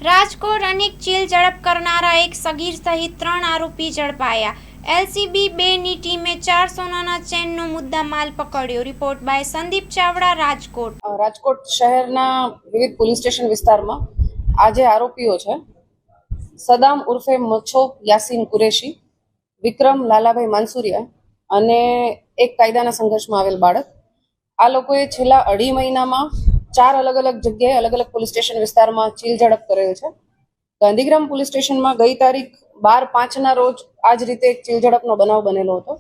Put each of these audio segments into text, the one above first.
રાજકોટ અનેક ચીલ ઝડપ કરનારા એક સગીર સહિત 3 આરોપી ઝડપાયા. એલસીબી 2ની ટીમે 4 સોનાના ચેનનો મુદ્દામાલ પકડ્યો. Report by Sandeep Chavda, Rajkot. રાજકોટ શહેરના વિવિધ પોલીસ સ્ટેશન વિસ્તારમાં આ જે આરોપીઓ છે, સદામ ઉર્ફે મચ્છો યાસીન કુરેશી, વિક્રમ લાલાભાઈ માનસુરિયા અને એક કાયદાના સંઘર્ષમાં આવેલ બાળક, આ લોકોએ છેલ્લા 2.5 મહિનામાં 4 અલગ અલગ જગ્યાએ અલગ અલગ પોલીસ સ્ટેશન વિસ્તારમાં ચીલ ઝડપ કરેલ છે. ગાંધીગ્રામ પોલીસ સ્ટેશનમાં ગઈ તારીખ 12/5ના રોજ આ જ રીતે એક ચીલ ઝડપનો બનાવ બનેલો હતો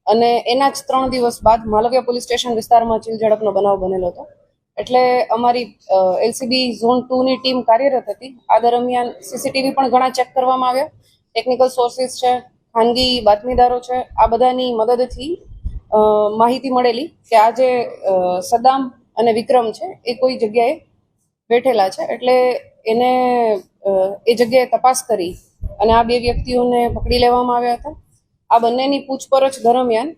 અને એના જ 3 દિવસ બાદ માલવિયા પોલીસ સ્ટેશન વિસ્તારમાં ચીલ ઝડપનો બનાવ બનેલો હતો. એટલે અમારી એલસીબી ઝોન 2ની ટીમ કાર્યરત હતી. આ દરમિયાન સીસીટીવી પણ ઘણા ચેક કરવામાં આવ્યા. ટેકનિકલ સોર્સિસ છે, ખાનગી બાતમીદારો છે, આ બધાની મદદથી માહિતી મળેલી કે આ જે સદામ અને વિક્રમ છે એ કોઈ જગ્યાએ બેઠેલા છે. એટલે એને એ જગ્યાએ તપાસ કરી અને આ 2 વ્યક્તિઓને પકડી લેવામાં આવ્યા હતા. આ બંનેની પૂછપરછ દરમિયાન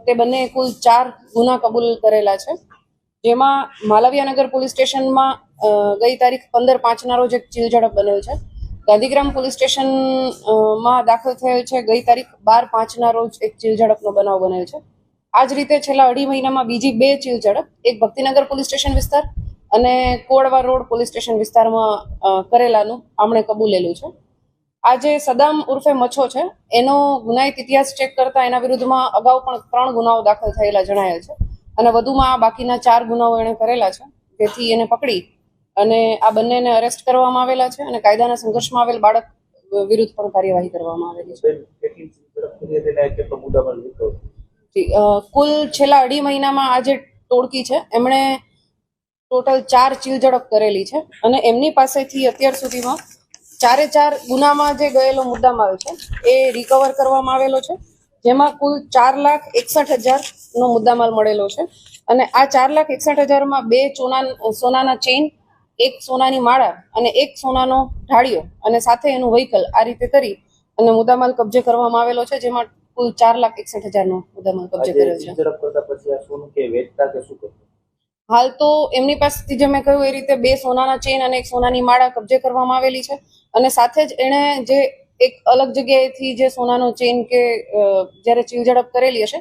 તે બંને કુલ 4 ગુના કબૂલ કરેલા છે, જેમાં માલવિયાનગર પોલીસ સ્ટેશનમાં ગઈ તારીખ 15/5ના રોજ એક ચીલ ઝડપ બનેલ છે. ગાંધીગ્રામ પોલીસ સ્ટેશનમાં દાખલ થયેલ છે ગઈ તારીખ 12/5ના રોજ એક ચીલ ઝડપનો બનાવ બનેલ છે. આ જ રીતે છેલ્લા 2.5 મહિનામાં બીજી 2 ચીલ ઝડપ, એક ભક્તિનગર પોલીસ સ્ટેશન વિસ્તાર અને કોડવા રોડ પોલીસ સ્ટેશન વિસ્તારમાં કરેલાનું આમણે કબૂલેલું છે. આ જે સદામ ઉર્ફે મચ્છો છે એનો ગુનાહિત ઇતિહાસ ચેક કરતા એના વિરુદ્ધમાં અગાઉ પણ 3 ગુનાઓ દાખલ થયેલા જણાયેલ છે અને વધુમાં આ બાકીના 4 ગુનાઓ એણે કરેલા છે, જેથી એને પકડી અને આ બંનેને અરેસ્ટ કરવામાં આવેલા છે અને કાયદાના સંઘર્ષમાં આવેલ બાળક વિરુદ્ધ પણ કાર્યવાહી કરવામાં આવેલી છે. કુલ છેલ્લા 2.5 મહિનામાં આ જે ટોળકી છે એમણે ટોટલ 4 ચીલ ઝડપ કરેલી છે અને એમની પાસેથી અત્યાર સુધીમાં 4 ગુનામાં જે ગયેલો મુદ્દામાલ છે એ રિકવર કરવામાં આવેલો છે, જેમાં કુલ 4,61,000નો મુદ્દામાલ મળેલો છે અને આ 4,61,000માં 2 સોનાના ચેઇન, 1 સોનાની માળા અને 1 સોનાનો ઢાળિયો અને સાથે એનું વ્હીકલ આ રીતે કરી અને મુદ્દામાલ કબજે કરવામાં આવેલો છે, જેમાં કુલ 4,61,000નો મુદ્દામાલ કબજે કર્યો છે. હાલ તો એમની પાસેથી જે મેં કહ્યું એ રીતે 2 સોનાના ચેઇન અને 1 સોનાની માળા કબજે કરવામાં આવેલી છે અને સાથે જ એણે જે એક અલગ જગ્યાએથી જે સોનાનો ચેઇન કે જ્યારે ચીલ ઝડપ કરેલી હશે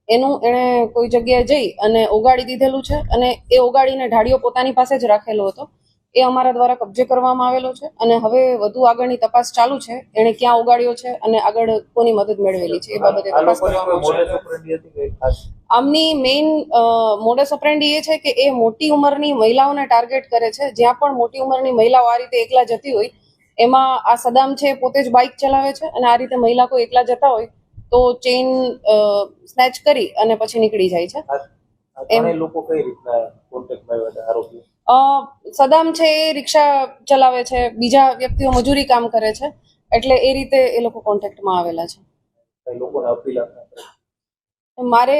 એનું એણે કોઈ જગ્યાએ જઈ અને ઓગાળી દીધેલું છે અને એ ઓગાળીને ઢાળિયો પોતાની પાસે જ રાખેલો હતો. એ અમારા દ્વારા કબજે કરવામાં આવેલો છે અને હવે વધુ આગળની તપાસ ચાલુ છે. એણે ક્યાં ઓગાળ્યો છે અને આગળ કોની મદદ મેળવેલી છે એ બાબતે તપાસ કરવામાં આવશે. આમની મેઇન મોડસ ઓપરેન્ડી એ છે કે એ મોટી ઉંમરની મહિલાઓને ટાર્ગેટ કરે છે. જ્યાં પણ મોટી ઉંમરની મહિલાઓ આ રીતે એકલા જતી હોય, એમાં આ સદામ છે પોતે જ બાઇક ચલાવે છે અને આ રીતે મહિલા કોઈ એકલા જતા હોય તો ચેઇન સ્નેચ કરી અને પછી નીકળી જાય છે. સદામ છે એ રિક્ષા ચલાવે છે, બીજા વ્યક્તિઓ મજૂરી કામ કરે છે, એટલે એ રીતે એ લોકો કોન્ટેક્ટમાં આવેલા છે. મારે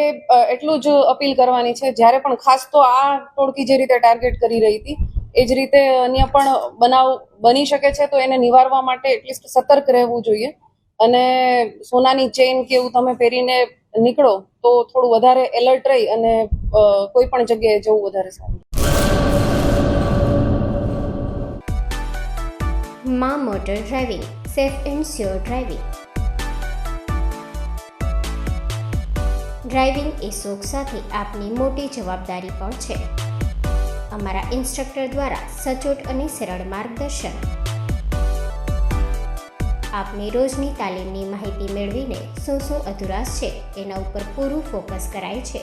એટલું જ અપીલ કરવાની છે, જ્યારે પણ ખાસ તો આ ટોળકી જે રીતે ટાર્ગેટ કરી રહી હતી એ જ રીતે અન્ય પણ બનાવ બની શકે છે, તો એને નિવારવા માટે એટલીસ્ટ સતર્ક રહેવું જોઈએ અને સોનાની ચેઇન કે એવું તમે પહેરીને નીકળો તો થોડું વધારે એલર્ટ રહી અને કોઈ પણ જગ્યાએ જવું વધારે સારું. માં motor driving, safe and sure driving. Driving એ શોખ સાથે આપની મોટી જવાબદારી પણ છે. અમારા ઇન્સ્ટ્રક્ટર દ્વારા સચોટ અને સરળ માર્ગદર્શન. આપની રોજની તાલીમની માહિતી મેળવીને શું અધુરાશ છે એના ઉપર પૂરું ફોકસ કરાય છે.